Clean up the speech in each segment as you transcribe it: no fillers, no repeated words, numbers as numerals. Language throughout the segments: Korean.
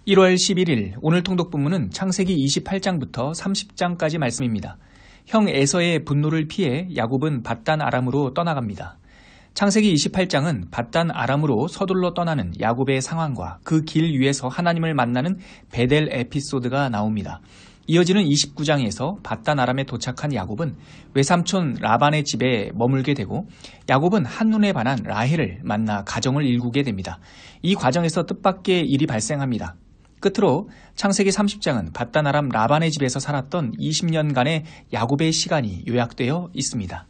1월 11일 오늘 통독본문은 창세기 28장부터 30장까지 말씀입니다. 형 에서의 분노를 피해 야곱은 밧단 아람으로 떠나갑니다. 창세기 28장은 밧단 아람으로 서둘러 떠나는 야곱의 상황과 그 길 위에서 하나님을 만나는 베델 에피소드가 나옵니다. 이어지는 29장에서 밧단 아람에 도착한 야곱은 외삼촌 라반의 집에 머물게 되고 야곱은 한눈에 반한 라헬을 만나 가정을 일구게 됩니다. 이 과정에서 뜻밖의 일이 발생합니다. 끝으로 창세기 30장은 밧단 아람 라반의 집에서 살았던 20년간의 야곱의 시간이 요약되어 있습니다.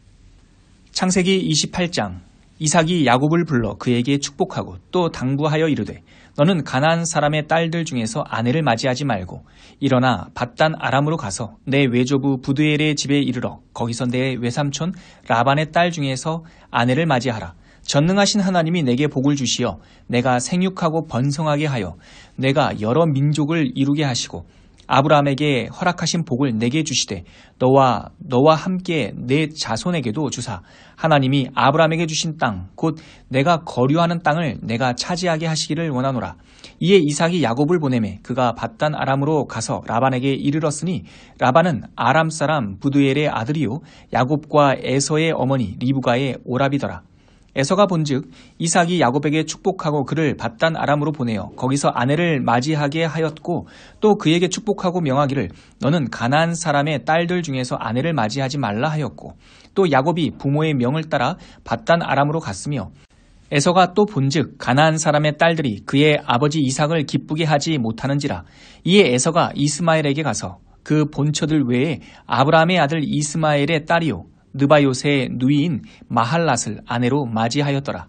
창세기 28장 이삭이 야곱을 불러 그에게 축복하고 또 당부하여 이르되 너는 가나안 사람의 딸들 중에서 아내를 맞이하지 말고 일어나 밧단 아람으로 가서 내 외조부 부드엘의 집에 이르러 거기서 내 외삼촌 라반의 딸 중에서 아내를 맞이하라. 전능하신 하나님이 내게 복을 주시어 내가 생육하고 번성하게 하여 내가 여러 민족을 이루게 하시고 아브라함에게 허락하신 복을 내게 주시되 너와 함께 내 자손에게도 주사 하나님이 아브라함에게 주신 땅 곧 내가 거류하는 땅을 내가 차지하게 하시기를 원하노라. 이에 이삭이 야곱을 보내매 그가 밧단 아람으로 가서 라반에게 이르렀으니 라반은 아람 사람 부두엘의 아들이요 야곱과 에서의 어머니 리브가의 오라비더라. 에서가 본즉 이삭이 야곱에게 축복하고 그를 밧단 아람으로 보내어 거기서 아내를 맞이하게 하였고 또 그에게 축복하고 명하기를 너는 가나안 사람의 딸들 중에서 아내를 맞이하지 말라 하였고 또 야곱이 부모의 명을 따라 밧단 아람으로 갔으며 에서가 또 본즉 가나안 사람의 딸들이 그의 아버지 이삭을 기쁘게 하지 못하는지라. 이에 에서가 이스마엘에게 가서 그 본처들 외에 아브라함의 아들 이스마엘의 딸이요 느바요스의 누이인 마할랏을 아내로 맞이하였더라.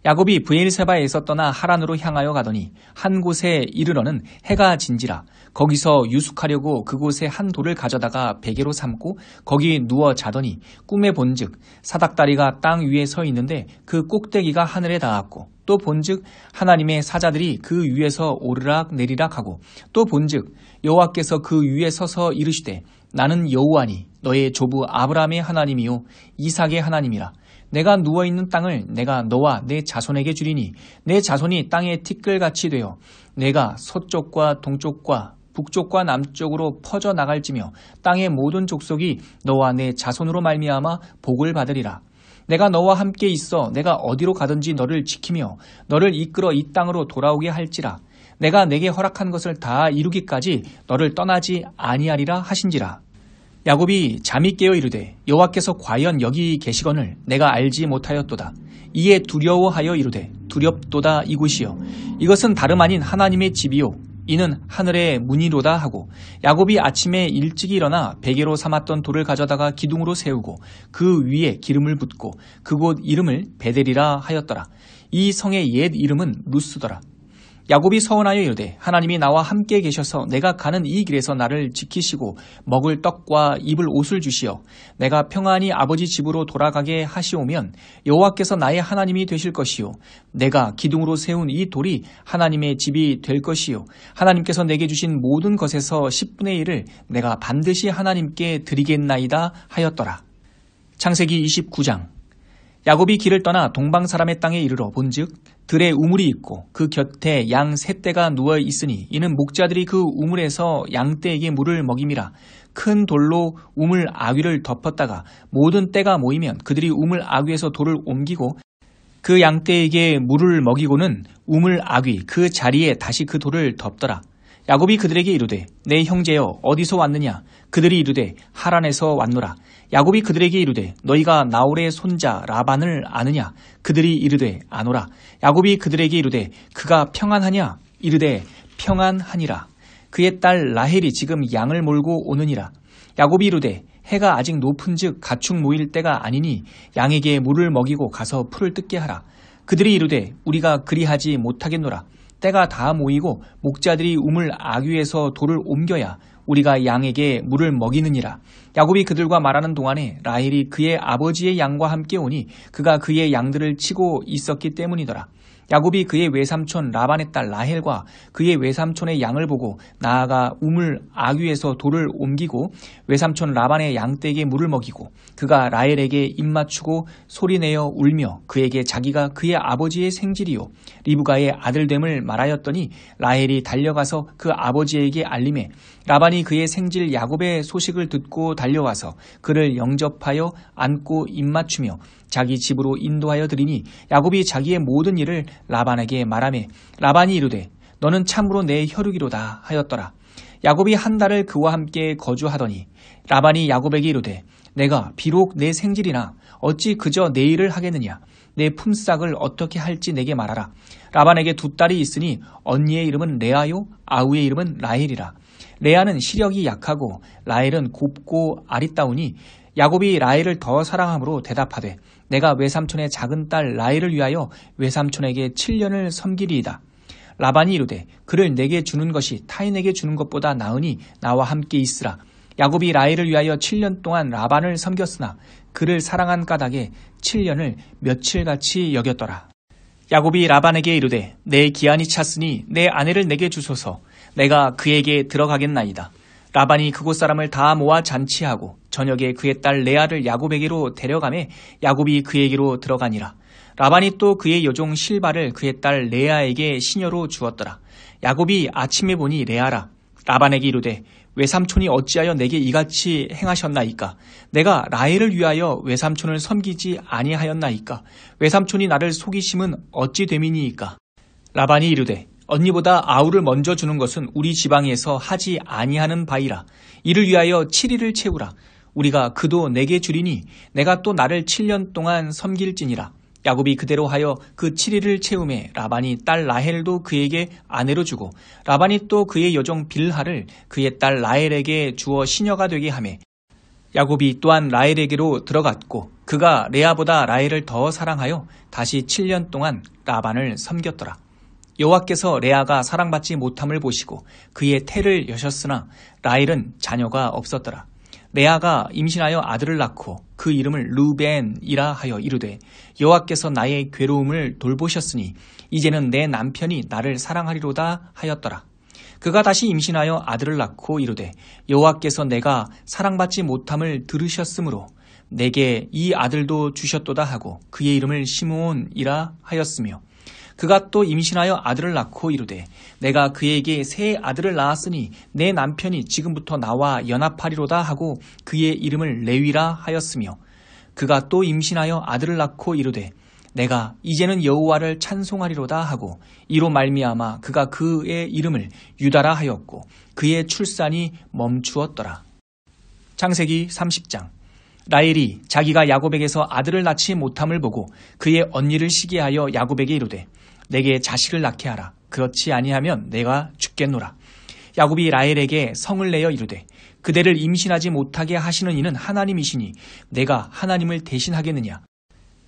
야곱이 브엘세바에서 떠나 하란으로 향하여 가더니 한 곳에 이르러는 해가 진지라. 거기서 유숙하려고 그곳에 한 돌을 가져다가 베개로 삼고 거기 누워 자더니 꿈에 본즉 사닥다리가 땅 위에 서 있는데 그 꼭대기가 하늘에 닿았고 또 본즉 하나님의 사자들이 그 위에서 오르락 내리락 하고 또 본즉 여호와께서 그 위에 서서 이르시되 나는 여호와니 너의 조부 아브라함의 하나님이요 이삭의 하나님이라. 내가 누워있는 땅을 내가 너와 내 자손에게 주리니 내 자손이 땅의 티끌같이 되어 내가 서쪽과 동쪽과 북쪽과 남쪽으로 퍼져나갈지며 땅의 모든 족속이 너와 내 자손으로 말미암아 복을 받으리라. 내가 너와 함께 있어 내가 어디로 가든지 너를 지키며 너를 이끌어 이 땅으로 돌아오게 할지라. 내가 내게 허락한 것을 다 이루기까지 너를 떠나지 아니하리라 하신지라. 야곱이 잠이 깨어 이르되 여호와께서 과연 여기 계시거늘 내가 알지 못하였도다. 이에 두려워하여 이르되 두렵도다 이곳이여 이것은 다름 아닌 하나님의 집이요 이는 하늘의 문이로다 하고 야곱이 아침에 일찍 일어나 베개로 삼았던 돌을 가져다가 기둥으로 세우고 그 위에 기름을 붓고 그곳 이름을 베델이라 하였더라. 이 성의 옛 이름은 루스더라. 야곱이 서원하여 이르되 하나님이 나와 함께 계셔서 내가 가는 이 길에서 나를 지키시고 먹을 떡과 입을 옷을 주시어 내가 평안히 아버지 집으로 돌아가게 하시오면 여호와께서 나의 하나님이 되실 것이요 내가 기둥으로 세운 이 돌이 하나님의 집이 될 것이요 하나님께서 내게 주신 모든 것에서 10분의 1을 내가 반드시 하나님께 드리겠나이다 하였더라. 창세기 29장 야곱이 길을 떠나 동방 사람의 땅에 이르러 본즉 들에 우물이 있고 그 곁에 양 세 떼가 누워 있으니 이는 목자들이 그 우물에서 양떼에게 물을 먹임이라. 큰 돌로 우물 아귀를 덮었다가 모든 떼가 모이면 그들이 우물 아귀에서 돌을 옮기고 그 양떼에게 물을 먹이고는 우물 아귀 그 자리에 다시 그 돌을 덮더라. 야곱이 그들에게 이르되 내 형제여 어디서 왔느냐. 그들이 이르되 하란에서 왔노라. 야곱이 그들에게 이르되 너희가 나홀의 손자 라반을 아느냐. 그들이 이르되 아노라. 야곱이 그들에게 이르되 그가 평안하냐. 이르되 평안하니라. 그의 딸 라헬이 지금 양을 몰고 오느니라. 야곱이 이르되 해가 아직 높은즉 가축 모일 때가 아니니 양에게 물을 먹이고 가서 풀을 뜯게 하라. 그들이 이르되 우리가 그리하지 못하겠노라. 때가 다 모이고 목자들이 우물 아귀에서 돌을 옮겨야 우리가 양에게 물을 먹이느니라. 야곱이 그들과 말하는 동안에 라헬이 그의 아버지의 양과 함께 오니 그가 그의 양들을 치고 있었기 때문이더라. 야곱이 그의 외삼촌 라반의 딸 라헬과 그의 외삼촌의 양을 보고 나아가 우물 아귀에서 돌을 옮기고 외삼촌 라반의 양떼에게 물을 먹이고 그가 라헬에게 입맞추고 소리내어 울며 그에게 자기가 그의 아버지의 생질이요 리브가의 아들됨을 말하였더니 라헬이 달려가서 그 아버지에게 알림해 라반이 그의 생질 야곱의 소식을 듣고 달려와서 그를 영접하여 안고 입맞추며 자기 집으로 인도하여 드리니 야곱이 자기의 모든 일을 라반에게 말하매 라반이 이르되 너는 참으로 내 혈육이로다 하였더라. 야곱이 한 달을 그와 함께 거주하더니 라반이 야곱에게 이르되 내가 비록 내 생질이나 어찌 그저 내 일을 하겠느냐. 내 품삯을 어떻게 할지 내게 말하라. 라반에게 두 딸이 있으니 언니의 이름은 레아요 아우의 이름은 라헬이라. 레아는 시력이 약하고 라헬은 곱고 아리따우니 야곱이 라헬을 더 사랑함으로 대답하되 내가 외삼촌의 작은 딸 라헬을 위하여 외삼촌에게 7년을 섬기리이다. 라반이 이르되 그를 내게 주는 것이 타인에게 주는 것보다 나으니 나와 함께 있으라. 야곱이 라헬을 위하여 7년 동안 라반을 섬겼으나 그를 사랑한 까닭에 7년을 며칠같이 여겼더라. 야곱이 라반에게 이르되 내 기한이 찼으니 내 아내를 내게 주소서. 내가 그에게 들어가겠나이다. 라반이 그곳 사람을 다 모아 잔치하고 저녁에 그의 딸 레아를 야곱에게로 데려가매 야곱이 그에게로 들어가니라. 라반이 또 그의 여종 실바를 그의 딸 레아에게 시녀로 주었더라. 야곱이 아침에 보니 레아라. 라반에게 이르되 외삼촌이 어찌하여 내게 이같이 행하셨나이까? 내가 라헬을 위하여 외삼촌을 섬기지 아니하였나이까? 외삼촌이 나를 속이심은 어찌 됨이니이까? 라반이 이르되 언니보다 아우를 먼저 주는 것은 우리 지방에서 하지 아니하는 바이라. 이를 위하여 7일을 채우라. 우리가 그도 내게 주리니 내가 또 나를 7년 동안 섬길지니라. 야곱이 그대로 하여 그 7일을 채우매 라반이 딸 라헬도 그에게 아내로 주고 라반이 또 그의 여종 빌하를 그의 딸 라헬에게 주어 시녀가 되게 하매 야곱이 또한 라헬에게로 들어갔고 그가 레아보다 라헬을 더 사랑하여 다시 7년 동안 라반을 섬겼더라. 여호와께서 레아가 사랑받지 못함을 보시고 그의 태를 여셨으나 라헬은 자녀가 없었더라. 레아가 임신하여 아들을 낳고 그 이름을 루벤이라 하여 이르되 여호와께서 나의 괴로움을 돌보셨으니 이제는 내 남편이 나를 사랑하리로다 하였더라. 그가 다시 임신하여 아들을 낳고 이르되 여호와께서 내가 사랑받지 못함을 들으셨으므로 내게 이 아들도 주셨도다 하고 그의 이름을 시므온이라 하였으며 그가 또 임신하여 아들을 낳고 이르되 내가 그에게 새 아들을 낳았으니 내 남편이 지금부터 나와 연합하리로다 하고 그의 이름을 레위라 하였으며 그가 또 임신하여 아들을 낳고 이르되 내가 이제는 여호와를 찬송하리로다 하고 이로 말미암아 그가 그의 이름을 유다라 하였고 그의 출산이 멈추었더라. 창세기 30장. 라헬이 자기가 야곱에게서 아들을 낳지 못함을 보고 그의 언니를 시기하여 야곱에게 이르되 내게 자식을 낳게 하라. 그렇지 아니하면 내가 죽겠노라. 야곱이 라헬에게 성을 내어 이르되 그대를 임신하지 못하게 하시는 이는 하나님이시니 내가 하나님을 대신하겠느냐.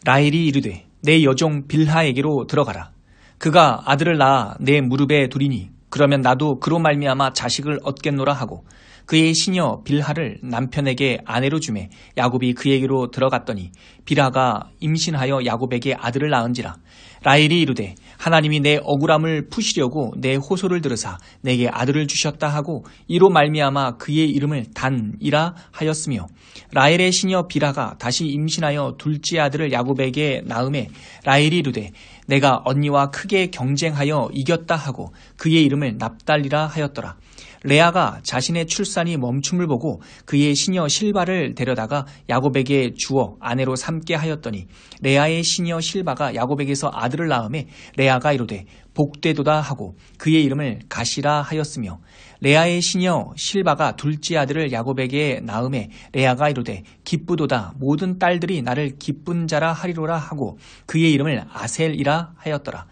라헬이 이르되 내 여종 빌하에게로 들어가라. 그가 아들을 낳아 내 무릎에 두리니 그러면 나도 그로 말미암아 자식을 얻겠노라 하고 그의 시녀 빌하를 남편에게 아내로 주매 야곱이 그에게로 들어갔더니 빌하가 임신하여 야곱에게 아들을 낳은지라. 라헬이 이르되 하나님이 내 억울함을 푸시려고 내 호소를 들으사 내게 아들을 주셨다 하고 이로 말미암아 그의 이름을 단이라 하였으며 라헬의 시녀 빌하가 다시 임신하여 둘째 아들을 야곱에게 낳음에 라헬이 이르되 내가 언니와 크게 경쟁하여 이겼다 하고 그의 이름을 납달리라 하였더라. 레아가 자신의 출산이 멈춤을 보고 그의 시녀 실바를 데려다가 야곱에게 주어 아내로 삼게 하였더니 레아의 시녀 실바가 야곱에게서 아들을 낳음에 레아가 이르되 복되도다 하고 그의 이름을 가시라 하였으며 레아의 시녀 실바가 둘째 아들을 야곱에게 낳음에 레아가 이르되 기쁘도다 모든 딸들이 나를 기쁜 자라 하리로라 하고 그의 이름을 아셀이라 하였더라.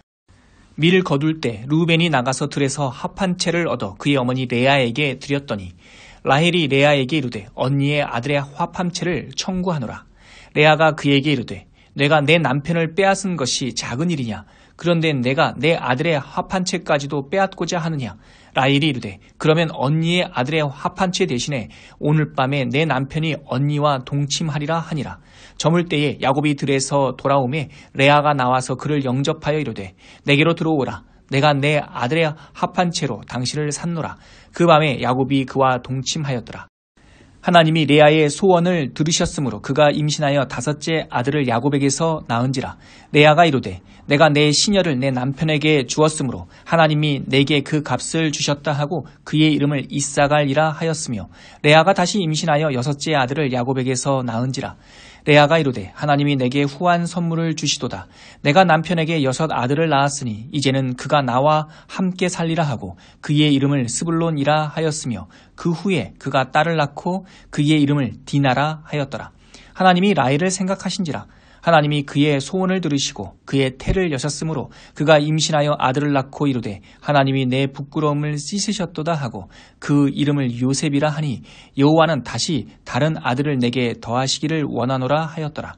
밀을 거둘 때 루벤이 나가서 들에서 합 한 채를 얻어 그의 어머니 레아에게 드렸더니 라헬이 레아에게 이르되 언니의 아들의 합 한 채를 청구하노라. 레아가 그에게 이르되 내가 내 남편을 빼앗은 것이 작은 일이냐. 그런데 내가 내 아들의 합한 채까지도 빼앗고자 하느냐? 라헬이 이르되 그러면 언니의 아들의 합한 채 대신에 오늘 밤에 내 남편이 언니와 동침하리라 하니라. 저물 때에 야곱이 들에서 돌아오매 레아가 나와서 그를 영접하여 이르되 내게로 들어오라. 내가 내 아들의 합한 채로 당신을 샀노라. 그 밤에 야곱이 그와 동침하였더라. 하나님이 레아의 소원을 들으셨으므로 그가 임신하여 5째 아들을 야곱에게서 낳은지라. 레아가 이르되 내가 내 시녀를 내 남편에게 주었으므로 하나님이 내게 그 값을 주셨다 하고 그의 이름을 이사갈이라 하였으며 레아가 다시 임신하여 6째 아들을 야곱에게서 낳은지라. 레아가 이르되 하나님이 내게 후한 선물을 주시도다. 내가 남편에게 6 아들을 낳았으니 이제는 그가 나와 함께 살리라 하고 그의 이름을 스불론이라 하였으며 그 후에 그가 딸을 낳고 그의 이름을 디나라 하였더라. 하나님이 라헬을 생각하신지라. 하나님이 그의 소원을 들으시고 그의 태를 여셨으므로 그가 임신하여 아들을 낳고 이르되 하나님이 내 부끄러움을 씻으셨도다 하고 그 이름을 요셉이라 하니 여호와는 다시 다른 아들을 내게 더하시기를 원하노라 하였더라.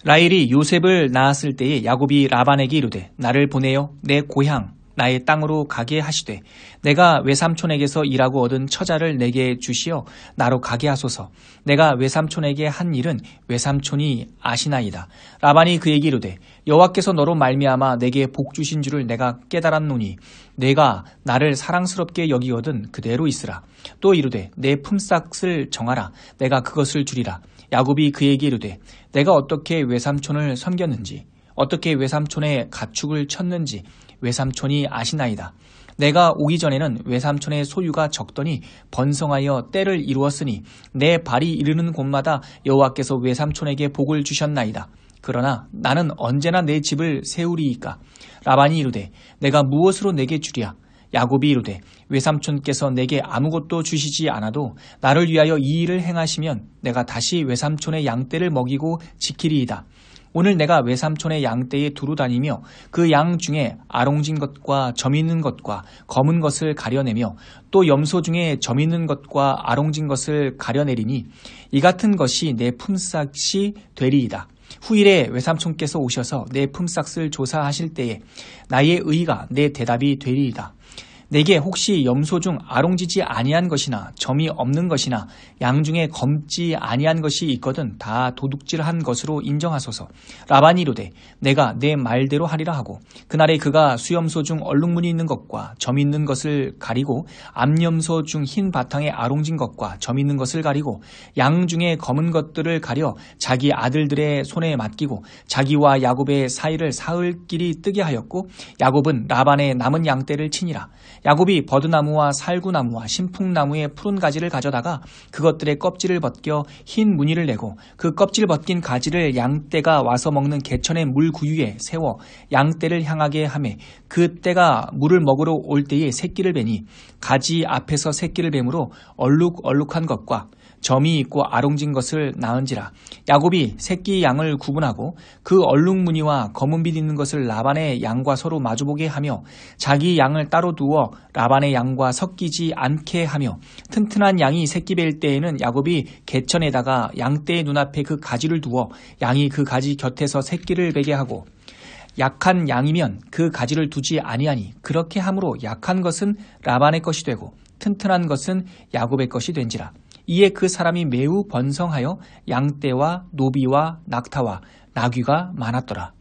라헬이 요셉을 낳았을 때에 야곱이 라반에게 이르되 나를 보내어 내 고향 나의 땅으로 가게 하시되 내가 외삼촌에게서 일하고 얻은 처자를 내게 주시어 나로 가게 하소서. 내가 외삼촌에게 한 일은 외삼촌이 아시나이다. 라반이 그에게 이르되 여호와께서 너로 말미암아 내게 복 주신 줄을 내가 깨달았노니 내가 나를 사랑스럽게 여기거든 그대로 있으라. 또 이르되 내 품삯을 정하라. 내가 그것을 주리라. 야곱이 그에게 이르되 내가 어떻게 외삼촌을 섬겼는지 어떻게 외삼촌의 가축을 쳤는지 외삼촌이 아시나이다. 내가 오기 전에는 외삼촌의 소유가 적더니 번성하여 때를 이루었으니 내 발이 이르는 곳마다 여호와께서 외삼촌에게 복을 주셨나이다. 그러나 나는 언제나 내 집을 세우리이까. 라반이 이르되 내가 무엇으로 내게 주랴. 야곱이 이르되 외삼촌께서 내게 아무것도 주시지 않아도 나를 위하여 이 일을 행하시면 내가 다시 외삼촌의 양떼를 먹이고 지키리이다. 오늘 내가 외삼촌의 양떼에 두루 다니며 그 양 중에 아롱진 것과 점 있는 것과 검은 것을 가려내며 또 염소 중에 점 있는 것과 아롱진 것을 가려내리니 이 같은 것이 내 품삯이 되리이다. 후일에 외삼촌께서 오셔서 내 품삯을 조사하실 때에 나의 의가 내 대답이 되리이다. 내게 혹시 염소 중 아롱지지 아니한 것이나 점이 없는 것이나 양 중에 검지 아니한 것이 있거든 다 도둑질한 것으로 인정하소서. 라반이 이르되 내가 내 말대로 하리라 하고 그날에 그가 수염소 중 얼룩무늬 있는 것과 점 있는 것을 가리고 암염소 중 흰 바탕에 아롱진 것과 점 있는 것을 가리고 양 중에 검은 것들을 가려 자기 아들들의 손에 맡기고 자기와 야곱의 사이를 사흘길이 뜨게 하였고 야곱은 라반의 남은 양떼를 치니라. 야곱이 버드나무와 살구나무와 신풍나무의 푸른 가지를 가져다가 그것들의 껍질을 벗겨 흰 무늬를 내고 그 껍질 벗긴 가지를 양떼가 와서 먹는 개천의 물 구유에 세워 양떼를 향하게 하매 그 떼가 물을 먹으러 올 때에 새끼를 베니 가지 앞에서 새끼를 뱀으로 얼룩얼룩한 것과 점이 있고 아롱진 것을 낳은지라. 야곱이 새끼 양을 구분하고 그 얼룩무늬와 검은빛 있는 것을 라반의 양과 서로 마주보게 하며 자기 양을 따로 두어 라반의 양과 섞이지 않게 하며 튼튼한 양이 새끼 뵐 때에는 야곱이 개천에다가 양떼의 눈앞에 그 가지를 두어 양이 그 가지 곁에서 새끼를 베게 하고 약한 양이면 그 가지를 두지 아니하니 그렇게 함으로 약한 것은 라반의 것이 되고 튼튼한 것은 야곱의 것이 된지라. 이에 그 사람이 매우 번성하여 양떼와 노비와 낙타와 나귀가 많았더라.